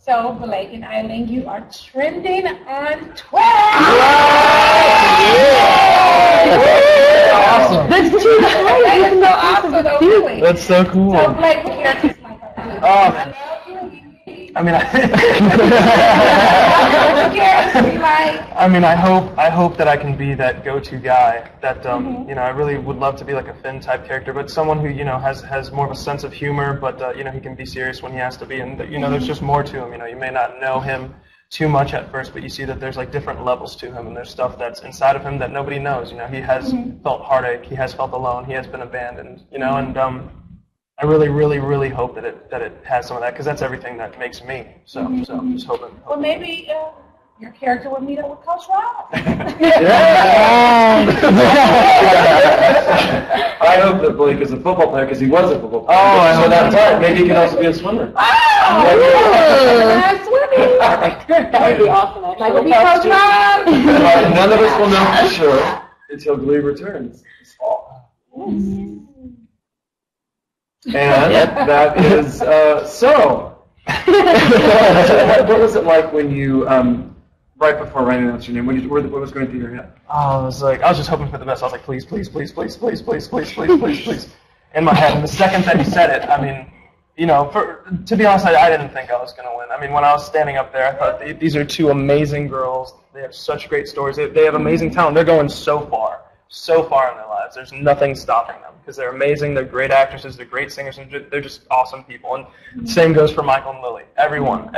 So, Blake and Eileen, you are trending on Twitter. Awesome. That's too high. That is so awesome, though, really. That's so cool. So, Blake, what characters like that? I mean, I hope that I can be that go-to guy. That you know, I really would love to be like a Finn type character, but someone who has more of a sense of humor, but he can be serious when he has to be, and there's just more to him. You may not know him too much at first, but you see that there's like different levels to him, and there's stuff that's inside of him that nobody knows. He has felt heartache, he has felt alone, he has been abandoned. And I really, really, really hope that it has some of that, because that's everything that makes me. So I'm just hoping. Well, maybe your character would meet up with Coach Rob. I hope that Blake is a football player, because he was a football player. Oh, so that's right. Maybe he can also be a swimmer. Oh, swimming. That would be awesome. Like, we'll be Coach Rob. None of us will know for sure until Glee returns this fall. And that is so. What was it like when you, right before writing out your name, what was going through your head? I was just hoping for the best. I was like, please, please, please, please, please, please, please, please, please, please, in my head. And the second that he said it, I mean, to be honest, I didn't think I was going to win. I mean, when I was standing up there, I thought these are two amazing girls. They have such great stories. They have amazing talent. They're going so far in their lives. There's nothing stopping them, because they're amazing. They're great actresses. They're great singers. And they're just awesome people. And the same goes for Michael and Lily. Everyone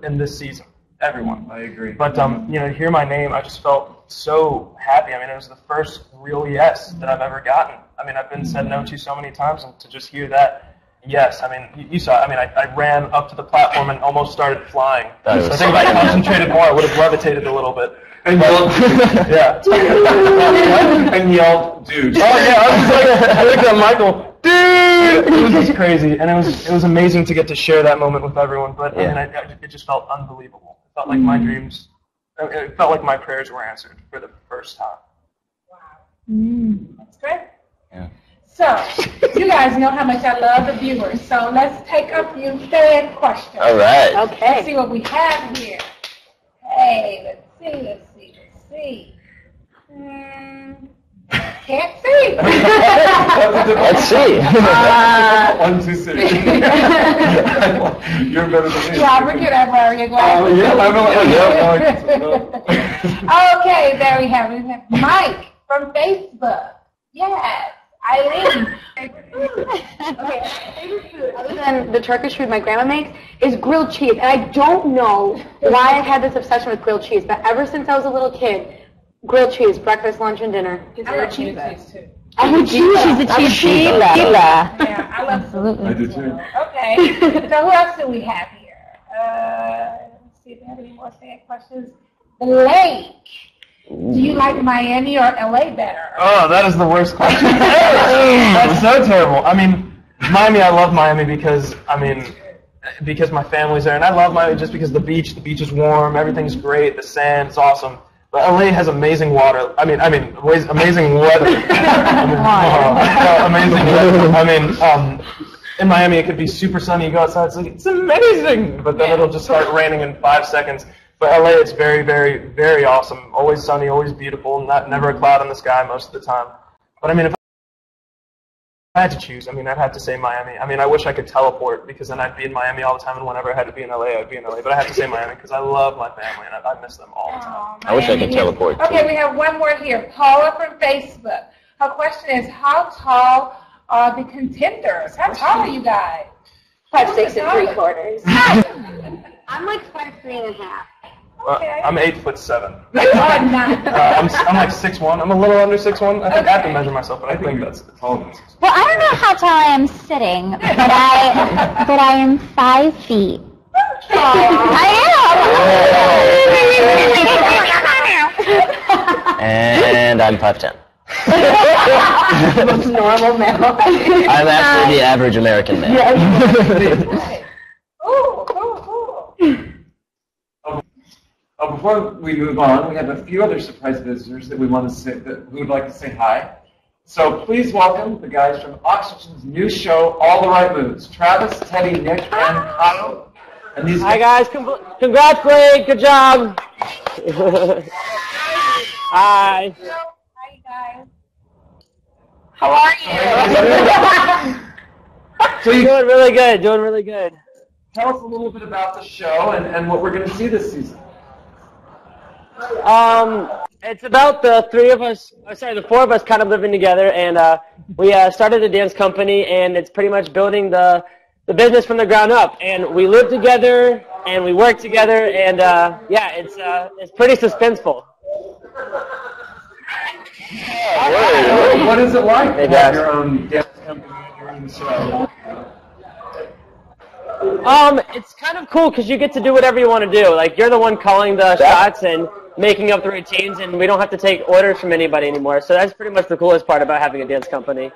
in this season. Everyone. I agree. But to hear my name, I just felt so happy. I mean, it was the first real yes that I've ever gotten. I mean, I've been said no to so many times, and to just hear that yes, I mean, you saw. I mean, I ran up to the platform and almost started flying. So I think if I concentrated more, I would have levitated a little bit. And yelled, yeah. And yelled, dude. Oh yeah, I looked at Michael, dude. It was just crazy, and it was amazing to get to share that moment with everyone. But I mean, it just felt unbelievable. It felt like my dreams. It felt like my prayers were answered for the first time. Wow, that's great. Yeah. So, you guys know how much I love the viewers. So let's take a few fan questions. All right. Okay. Let's see what we have here. Hey, let's see. Can't see. Let's see. 1, 2, 6. You're better than me. Robert, can I borrow your glasses? Okay, there we have it. Mike from Facebook. Yes. Eileen. Okay, favorite food, other than the Turkish food my grandma makes, is grilled cheese. And I don't know why I've had this obsession with grilled cheese, but ever since I was a little kid, grilled cheese, breakfast, lunch, and dinner. I love cheese too. I'm a cheese. She's a cheese diva. Yeah, I love Absolutely. I do too. Okay, so who else do we have here? Let's see if we have any more fan questions. Blake. Do you like Miami or LA better? Oh, that is the worst question ever. That's so terrible. I mean, Miami, I love Miami because my family's there, and I love Miami just because the beach is warm, everything's great, the sand, it's awesome. But LA has amazing water. Amazing weather. Amazing weather. In Miami, it could be super sunny. You go outside, it's amazing. But then it'll just start raining in 5 seconds. But LA, it's very, very, very awesome. Always sunny, always beautiful. Never a cloud in the sky most of the time. But I mean, if I had to choose, I'd have to say Miami. I wish I could teleport, because then I'd be in Miami all the time, and whenever I had to be in LA, I'd be in LA. But I have to say Miami because I love my family, and I miss them all the time. I wish I could teleport, too. Okay, we have one more here. Paula from Facebook. Her question is, how tall are the contenders? How tall are you guys? 5'6" and 3/4. I'm like 5'3 1/2. Okay. I'm 8'7". Oh, nice. I'm like 6'1". I'm a little under 6'1". I think I have to measure myself, but I think that's tall. Well, I don't know how tall I am sitting, but I am 5 feet. I am. And I'm 5'10". Most normal male. I'm actually the average American male. Cool. Before we move on, we have a few other surprise visitors that we would like to say hi. So please welcome the guys from Oxygen's new show, All the Right Moves. Travis, Teddy, Nick, and Kyle. And these Hi guys, congrats, Blake. Good job. Hi. Hi, guys. How are you? So you Doing really good. Doing really good. tell us a little bit about the show and what we're going to see this season. It's about the four of us kind of living together, and we started a dance company, and it's pretty much building the business from the ground up. And we live together, and we work together, and yeah, it's pretty suspenseful. What is it like Hey, to have guys. your own dance company, your own show? It's kind of cool because you get to do whatever you want to do. Like, you're the one calling the shots and making up the routines, and we don't have to take orders from anybody anymore. So that's pretty much the coolest part about having a dance company.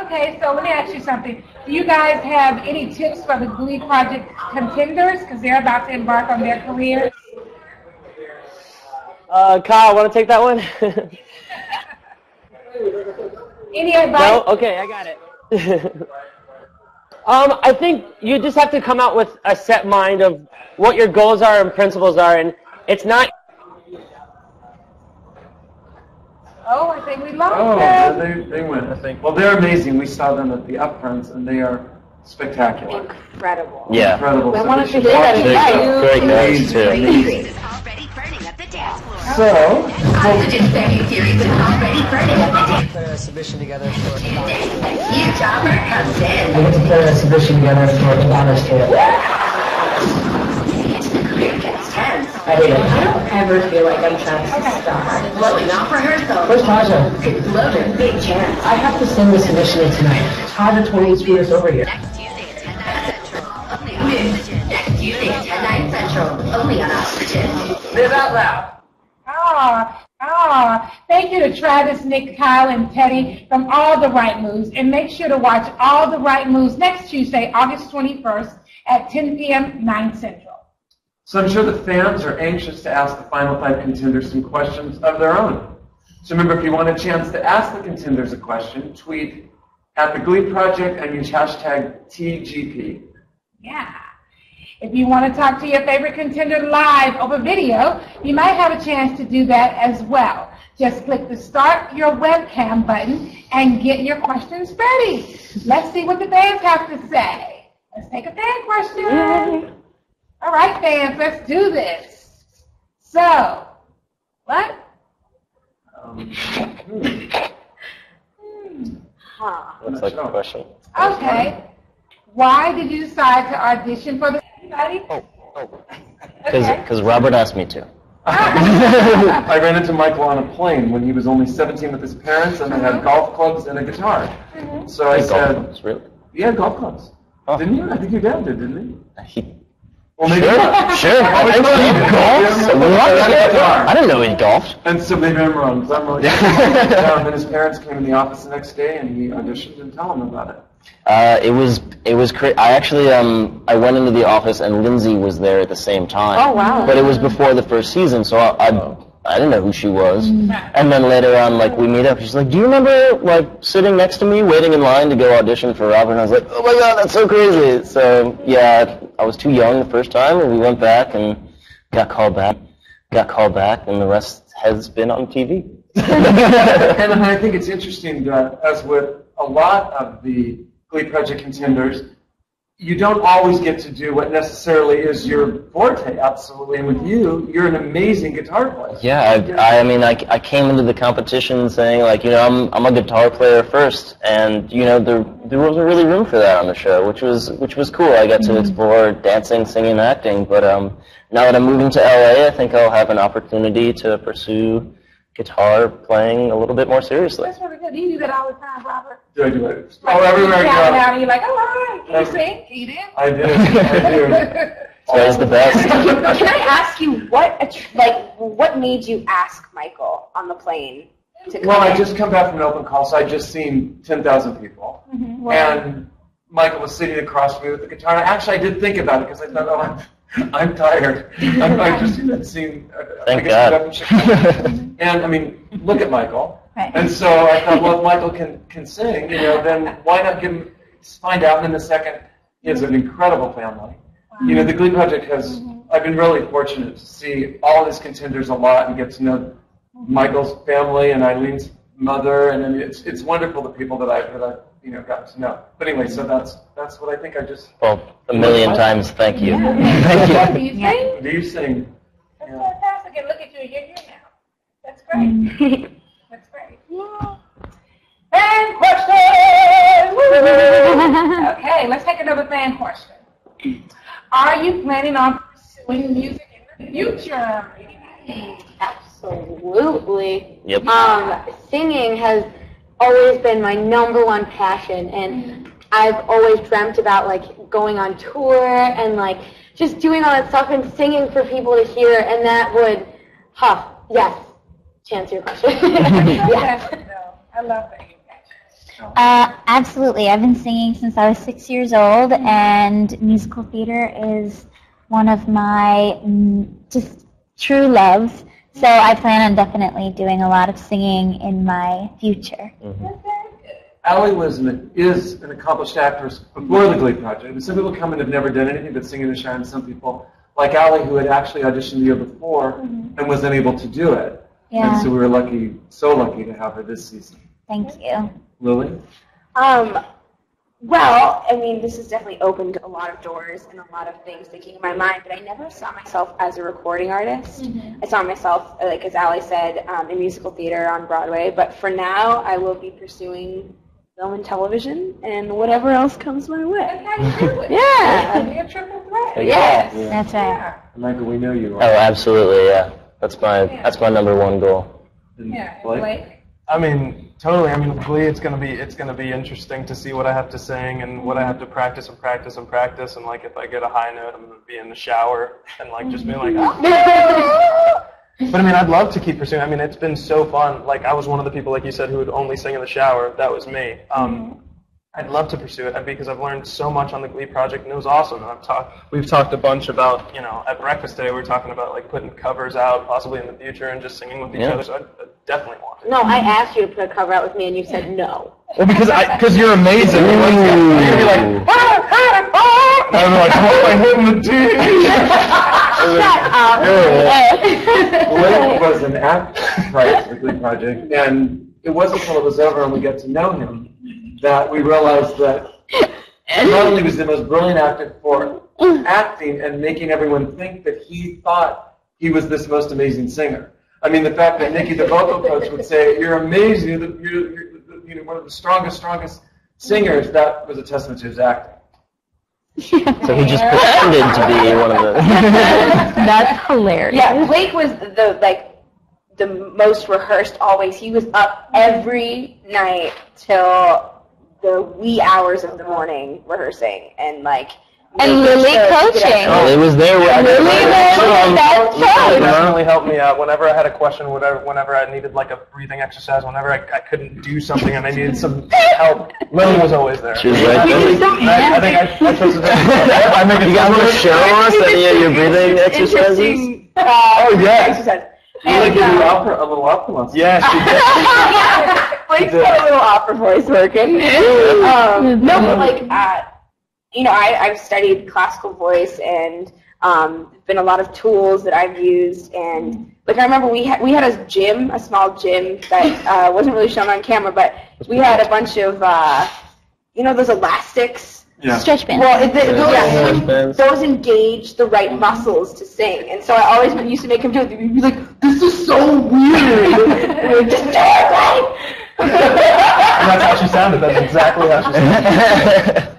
Okay, so let me ask you something. Do you guys have any tips for the Glee Project contenders? Because they're about to embark on their careers. Kyle, want to take that one? Any advice? No? Okay, I got it. I think you just have to come out with a set mind of what your goals are and principles are, and it's not... Oh, I think we lost Oh, them. they went, I think. Well, they're amazing. We saw them at the upfronts, and they are spectacular. Incredible. Yeah. Incredible. I So wanted we to should hear that watch again. it. Great notes, too. Already burning up the dance floor. So, Oxygen setting series is already burning up the dance Put a submission together for Tuesday. New jobber comes in. We get to put a submission together for Adonis to The career gets tense. I hate it. I don't ever feel like I'm trying to start. Blowing off rehearsal. Where's Taja? It's loaded, big chance. I have to send the submission in tonight. Taja 28 scooters over here. Next Tuesday at 10, 9 Central. Only on Oxygen. Next Tuesday at 10, 9 Central. Only on Oxygen. Live out loud. Thank you to Travis, Nick, Kyle, and Teddy from All the Right Moves. And make sure to watch All the Right Moves next Tuesday, August 21st at 10 p.m., 9 Central. so I'm sure the fans are anxious to ask the final five contenders some questions of their own. So remember, if you want a chance to ask the contenders a question, tweet at the Glee Project and use hashtag TGP. Yeah. If you want to talk to your favorite contender live over video, you might have a chance to do that as well. Just click the Start Your Webcam button and get your questions ready. Let's see what the fans have to say. Let's take a fan question. All right, fans, let's do this. So, what? Looks like a question. Okay. Why did you decide to audition for the... Anybody? Because Robert asked me to. I ran into Michael on a plane when he was only 17 with his parents, and they had golf clubs and a guitar. So I said, Really? yeah, golf clubs. Oh. Didn't you? I think your dad did, didn't he? He, Well, maybe sure, not. sure. I didn't know he golfed. What? I didn't know he golfed. And so maybe I'm wrong, because I'm wrong. And his parents came in the office the next day, and he auditioned and told them about it. It was crazy. I actually I went into the office and Lindsay was there at the same time. Oh, wow. But it was before the first season, so I didn't know who she was. And then later on, like, we meet up. She's like, "Do you remember like sitting next to me, waiting in line to go audition for Robert?" And I was like, "Oh my God, that's so crazy!" So yeah, I was too young the first time, and we went back and got called back, and the rest has been on TV. And I think it's interesting that, as with a lot of the Glee Project contenders, you don't always get to do what necessarily is your forte, absolutely. And with you, you're an amazing guitar player. Yeah, I came into the competition saying, like, you know, I'm a guitar player first, and you know there wasn't really room for that on the show, which was cool. I got to explore dancing, singing, and acting. But now that I'm moving to LA, I think I'll have an opportunity to pursue guitar playing a little bit more seriously. That's really good. You do that all the time, Robert. Do I do it? Like, Everywhere I you shout it go. out and you're like, all right, can you sing? Can you dance? I do. That's the best. Can I ask you what made you ask Michael on the plane to come Well, I in? just come back from an open call, so I just seen 10,000 people. And Michael was sitting across from me with the guitar. And actually, I did think about it, because I thought, oh, I'm tired. I just seen, Thank I God. guess, Chicago. And, I mean, look at Michael. Right. And so I thought, well, if Michael can sing, you know, then why not find out. And then the second, he has an incredible family. You know, the Glee Project has, I've been really fortunate to see all these contenders a lot and get to know Michael's family and Eileen's mother, and then it's wonderful the people that I've gotten to know. But anyway, so that's what I think I just. Well, a million times, thank you. Do you sing? Do you sing? That's fantastic. And look at you, you're here now. That's great. That's great. Fan question! Okay, let's take another fan question. Are you planning on pursuing music in the future? Absolutely. Yep. Singing has always been my number one passion, and I've always dreamt about like going on tour and like just doing all that stuff and singing for people to hear, and that would, yes, to answer your question. Yes. I love that. Absolutely. I've been singing since I was 6 years old, and musical theater is one of my just true loves. So I plan on definitely doing a lot of singing in my future. Allie is an accomplished actress before the Glee Project. Some people come and have never done anything but sing in the shine, and some people, like Allie, who had actually auditioned the year before and was unable to do it. Yeah. And so we were so lucky to have her this season. Thank you. Lily? Well, I mean, this has definitely opened a lot of doors and a lot of things thinking in my mind, but I never saw myself as a recording artist. I saw myself, like as Allie said, in musical theater on Broadway, but for now, I will be pursuing film and television and whatever else comes my way. That's how you do it. Yeah. Be a triple threat. Yes. Yeah. That's right. Michael, we know you. Oh, absolutely, yeah. That's my number one goal. Yeah, Blake? Blake. I mean, totally. I mean, with Glee, it's gonna be interesting to see what I have to sing and what I have to practice and practice and practice. And like, if I get a high note, I'm gonna be in the shower and like just be like, ah. But I mean, I'd love to keep pursuing. I mean, it's been so fun. Like, I was one of the people, like you said, who would only sing in the shower. That was me. I'd love to pursue it because I've learned so much on the Glee Project, and it was awesome. And we've talked a bunch about, at breakfast today, we were talking about like putting covers out possibly in the future and just singing with each other. So I definitely want to. No, I asked you to put a cover out with me, and you said no. Well, because you're amazing. You're gonna be like, and I'm like, what am I hitting the D? Shut up. Blake was an actor prior to the Glee Project, and it wasn't until it was over and we got to know him that we realized that not only was he the most brilliant actor for acting and making everyone think that he thought he was this most amazing singer. I mean, the fact that Nikki, the vocal coach, would say, "You're amazing. You're one of the strongest singers." That was a testament to his acting. So he just pretended to be one of the... That's hilarious. Yeah, Blake was the most rehearsed always. He was up every night till the wee hours of the morning rehearsing and Lily coaching. Lily was there. Definitely helped me out whenever I had a question, whenever I needed like a breathing exercise, whenever I couldn't do something and I needed some help. Lily was always there. She was right there. I think I trusted her. You guys want to show us any of your breathing exercises? Oh, yes. Exercise. Like a little opera lesson. Yeah, she did. Blake's got a little opera voice working. No, but I've studied classical voice and been a lot of tools that I've used, and I remember we had a small gym that wasn't really shown on camera, but we had a bunch of those elastics. Yeah. Stretch bands. Well, those engage the right muscles to sing, and so I always used to make him do it. He'd be like, "This is so weird." Like, just do it right. And that's how she sounded. That's exactly how she sounded.